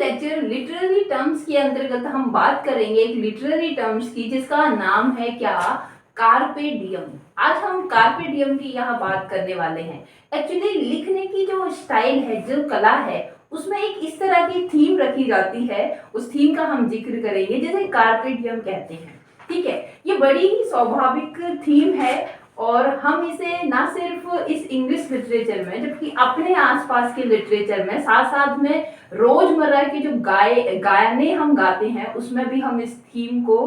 Lecture literary terms के अंतर्गत हम बात करेंगे एक लिटरेरी टर्म्स की जिसका नाम है क्या, कार्पे डियम। आज हम कार्पे डियम की यहाँ बात करने वाले हैं। एक्चुअली लिखने की जो स्टाइल है, जो कला है, उसमें एक इस तरह की थीम रखी जाती है, उस थीम का हम जिक्र करेंगे जिसे कार्पे डियम कहते हैं। ठीक है, ये बड़ी ही स्वाभाविक थीम है और हम इसे ना सिर्फ इस इंग्लिश लिटरेचर में जबकि अपने आसपास के लिटरेचर में, साथ साथ में रोजमर्रा के जो गाने हम गाते हैं उसमें भी हम इस थीम को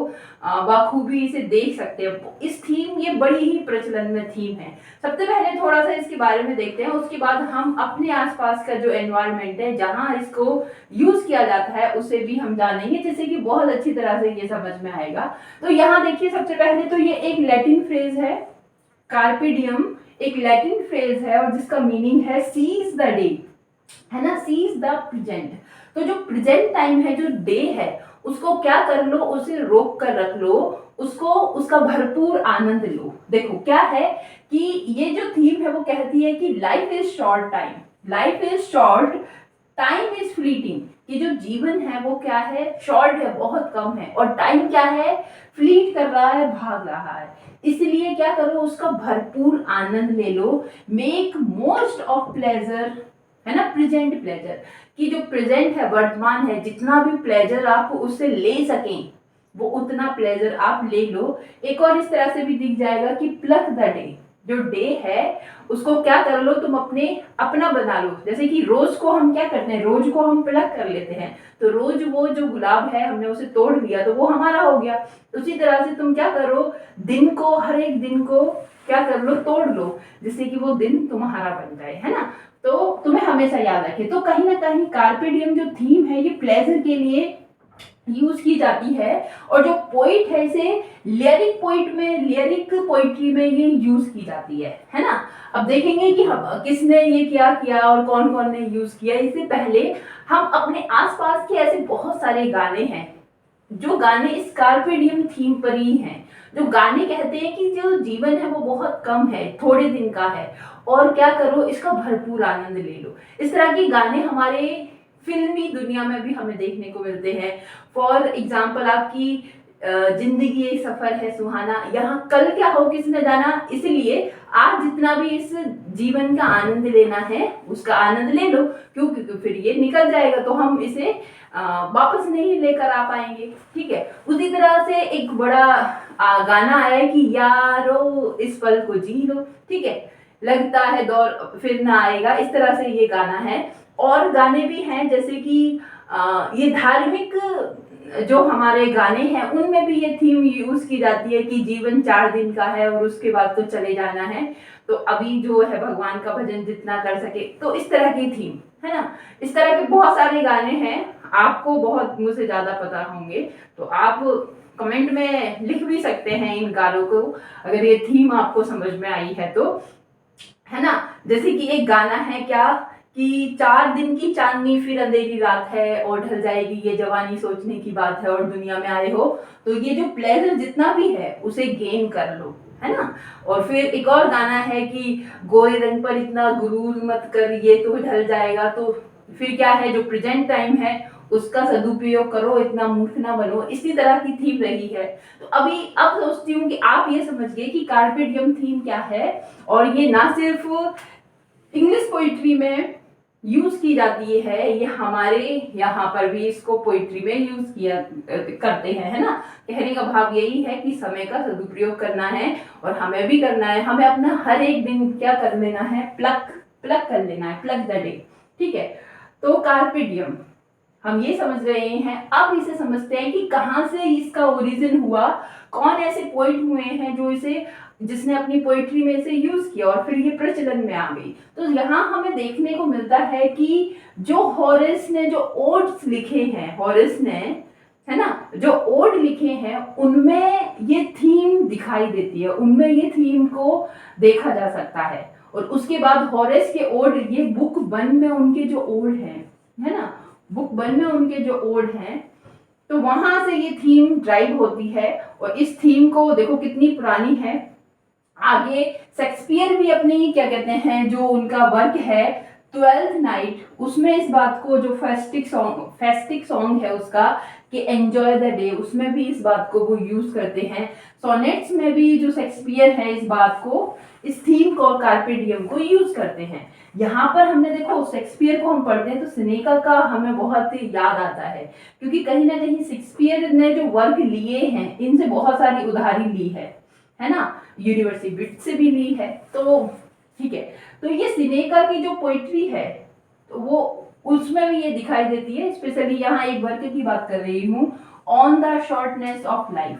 बखूबी इसे देख सकते हैं। इस थीम ये बड़ी ही प्रचलन में थीम है। सबसे पहले थोड़ा सा इसके बारे में देखते हैं, उसके बाद हम अपने आसपास का जो एनवायरनमेंट है जहां इसको यूज किया जाता है उसे भी हम जानेंगे, जिससे कि बहुत अच्छी तरह से ये समझ में आएगा। तो यहाँ देखिए, सबसे पहले तो ये एक लैटिन फ्रेज है। कार्पे डियम एक लैटिन फ्रेज है और जिसका मीनिंग है सीज द डे, है ना, सीज द प्रेजेंट। तो जो प्रेजेंट टाइम है, जो डे है, उसको क्या कर लो, उसे रोक कर रख लो, उसको उसका भरपूर आनंद लो। देखो क्या है कि ये जो थीम है वो कहती है कि life is short time, life is short time is fleeting. कि जो जीवन है वो क्या है, शॉर्ट है, बहुत कम है, और टाइम क्या है, फ्लीट कर रहा है, भाग रहा है। इसलिए क्या करो, उसका भरपूर आनंद ले लो। मेक मोस्ट ऑफ प्लेजर, है ना, प्रेजेंट प्लेजर। कि जो प्रेजेंट है, वर्तमान है, जितना भी प्लेजर आप उससे ले सकें वो उतना प्लेजर आप ले लो। एक और इस तरह से भी दिख जाएगा कि प्लक द डे, जो डे है उसको क्या कर लो, तुम अपना बना लो। जैसे कि रोज को हम क्या करते हैं, रोज को हम प्लक कर लेते हैं, तो रोज वो जो गुलाब है हमने उसे तोड़ लिया तो वो हमारा हो गया। उसी तरह से तुम क्या करो, दिन को, हर एक दिन को क्या कर लो, तोड़ लो, जिससे कि वो दिन तुम्हारा बन जाए, है ना। तो तुम्हें हमेशा याद रखे। तो कहीं ना कहीं कार्पे डियम जो थीम है ये प्लेजर के लिए यूज की जाती है, और जो पोइट है इसे लिरिक पोइट में, लिरिक पोइट्री में ये यूज की जाती है ना। अब देखेंगे कि हम किसने ये क्या किया और कौन कौन ने यूज किया। इससे पहले हम अपने आसपास के ऐसे बहुत सारे गाने हैं जो गाने इस कार्पे डियम थीम पर ही हैं, जो गाने कहते हैं कि जो जीवन है वो बहुत कम है, थोड़े दिन का है, और क्या करो, इसका भरपूर आनंद ले लो। इस तरह के गाने हमारे फिल्मी दुनिया में भी हमें देखने को मिलते हैं। फॉर एग्जाम्पल आपकी जिंदगी एक सफर है सुहाना, यहाँ कल क्या हो किसने जाना, इसलिए आज जितना भी इस जीवन का आनंद लेना है उसका आनंद ले लो, क्योंकि फिर ये निकल जाएगा तो हम इसे वापस नहीं लेकर आ पाएंगे। ठीक है, उसी तरह से एक बड़ा गाना है कि यारो इस पल को जी लो। ठीक है, लगता है दौर फिर ना आएगा, इस तरह से ये गाना है। और गाने भी हैं जैसे कि ये धार्मिक जो हमारे गाने हैं उनमें भी ये थीम यूज की जाती है कि जीवन 4 दिन का है और उसके बाद तो चले जाना है, तो अभी जो है भगवान का भजन जितना कर सके, तो इस तरह की थीम, है ना। इस तरह के बहुत सारे गाने हैं, आपको बहुत मुझसे ज्यादा पता होंगे, तो आप कमेंट में लिख भी सकते हैं इन गानों को अगर ये थीम आपको समझ में आई है तो, है ना। जैसे कि एक गाना है क्या कि 4 दिन की चांदनी फिर अंधेरी रात है और ढल जाएगी ये जवानी, सोचने की बात है, और दुनिया में आए हो तो ये जो प्लेजर जितना भी है उसे गेन कर लो, है ना। और फिर एक और गाना है कि गोरे रंग पर इतना गुरूर मत कर ये तो ढल जाएगा, तो फिर क्या है, जो प्रेजेंट टाइम है उसका सदुपयोग करो, इतना मूर्ख ना बनो। इसी तरह की थीम रही है। तो अब सोचती हूँ कि आप ये समझ गए कि कार्पे डियम थीम क्या है, और ये ना सिर्फ इंग्लिश पोइट्री में यूज की जाती है, ये हमारे यहाँ पर भी इसको पोइट्री में यूज किया करते हैं, है ना। कहने का भाव यही है कि समय का सदुपयोग करना है और हमें भी करना है। हमें अपना हर एक दिन क्या कर लेना है, प्लक कर लेना है, प्लक द डे। ठीक है, तो कार्पे डियम हम ये समझ रहे हैं। अब इसे समझते हैं कि कहाँ से इसका ओरिजिन हुआ, कौन ऐसे पोइट हुए हैं जो इसे, जिसने अपनी पोइट्री में इसे यूज किया और फिर ये प्रचलन में आ गई। तो यहाँ हमें देखने को मिलता है कि जो हॉरेस ने जो ओड्स लिखे हैं, हॉरेस ने, है ना, जो ओड लिखे हैं उनमें ये थीम दिखाई देती है, उनमें ये थीम को देखा जा सकता है। और उसके बाद हॉरेस के ओड, ये बुक 1 में उनके जो ओड हैं, है ना, बुक 1 में उनके जो ओड हैं, तो वहां से ये थीम ड्राइव होती है। और इस थीम को देखो कितनी पुरानी है। आगे शेक्सपियर भी अपनी क्या कहते हैं, जो उनका वर्क है ट्वेल्थ नाइट, उसमें इस बात को जो फेस्टिक सॉन्ग है उसका कि एंजॉय द डे, उसमें भी इस बात को वो यूज करते हैं। सोनेट्स में भी जो शेक्सपियर है इस बात को, इस थीम को और कार्पे डियम को यूज करते हैं। यहाँ पर हमने देखो शेक्सपियर को हम पढ़ते हैं तो सिनेका का हमें बहुत याद आता है, क्योंकि कहीं ना कहीं शेक्सपियर ने जो वर्क लिए हैं इनसे बहुत सारी उधारी ली है ना, यूनिवर्सिटी बिट से भी ली है। तो ठीक है, तो ये सिनेका की जो पोइट्री है तो वो उसमें भी ये दिखाई देती है। स्पेशली यहाँ एक वर्क की बात कर रही हूँ, on the shortness of life.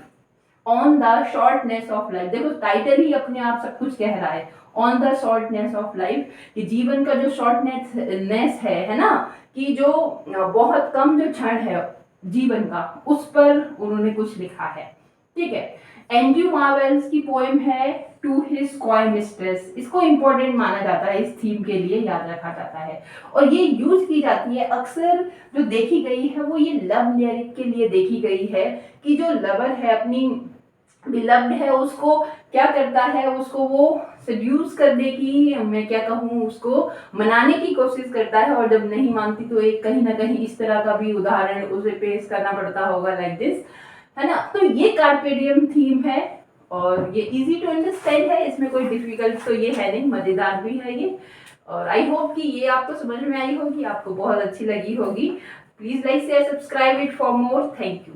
On the shortness of life, देखो टाइटल ही अपने आप सब कुछ कह रहा है, on the shortness of life, कि जीवन का जो शॉर्टनेस है ना, कि जो बहुत कम जो क्षण है जीवन का, उस पर उन्होंने कुछ लिखा है। ठीक है, एंड्रयू मार्वेल्स की पोएम है टू हिज कॉय मिस्ट्रेस, इसको इंपॉर्टेंट माना जाता है, इस थीम के लिए याद रखा जाता है। और ये यूज की जाती है अक्सर, जो देखी गई है वो ये लव लिरिक के लिए देखी गई है, कि जो लवर है अपनी बिलव्ड है उसको क्या करता है, उसको वो सेड्यूस करने की, मैं क्या कहूँ, उसको मनाने की कोशिश करता है, और जब नहीं मानती तो एक कहीं ना कहीं इस तरह का भी उदाहरण उसे पेश करना पड़ता होगा, लाइक दिस, है ना। तो ये कार्पे डियम थीम है और ये इजी टू अंडरस्टैंड है, इसमें कोई डिफिकल्ट तो ये है नहीं, मजेदार भी है ये। और आई होप कि ये आपको समझ में आई होगी, आपको बहुत अच्छी लगी होगी। Please like share subscribe it for more. Thank you.